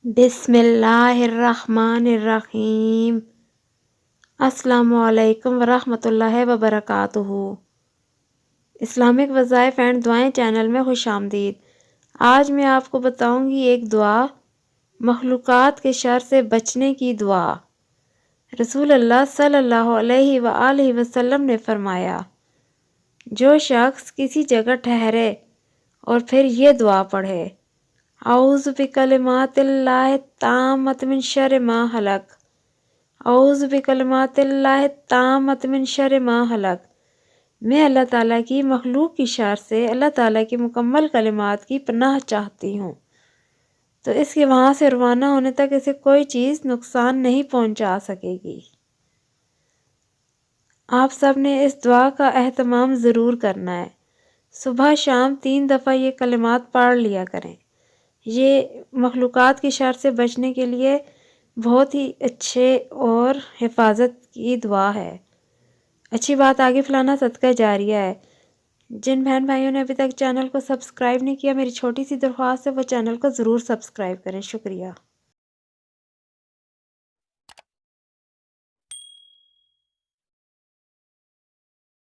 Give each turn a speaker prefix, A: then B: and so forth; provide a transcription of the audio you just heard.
A: बिस्मिल्लाहिर्रहमानिर्रहीम। अस्सलामुअलैकुम वरहमतुल्लाहि वबरकातुहू। इस्लामिक वज़ाइफ एंड दुआएं चैनल में खुश आमदीद। आज मैं आपको बताऊंगी एक दुआ, मखलूक़ात के शर से बचने की दुआ। रसूल अल्लाह सल्लल्लाहु अलैहि वआलिहि वसल्लम ने फरमाया, जो शख्स किसी जगह ठहरे और फिर ये दुआ पढ़े, औज़ु बिकलिमातिल्लाहि ताम्मति मिन शर्रि मा हलक, औज़ु बिकलिमातिल्लाहि ताम्मति मिन शर्रि मा हलक। मैं अल्लाह ताला की मखलूक की शर से अल्लाह ताला की मुकम्मल कलिमात की पनाह चाहती हूँ, तो इसके वहाँ से रवाना होने तक इसे कोई चीज़ नुकसान नहीं पहुँचा सकेगी। आप सब ने इस दुआ का एहतमाम ज़रूर करना है। सुबह शाम 3 दफ़ा ये कलिमात पढ़ लिया करें। ये मखलूक़ात की शर से बचने के लिए बहुत ही अच्छे और हिफाजत की दुआ है। अच्छी बात आगे फैलाना सदका जारिया है। जिन बहन भाइयों ने अभी तक चैनल को सब्सक्राइब नहीं किया, मेरी छोटी सी दरख्वास्त है वो चैनल को ज़रूर सब्सक्राइब करें। शुक्रिया।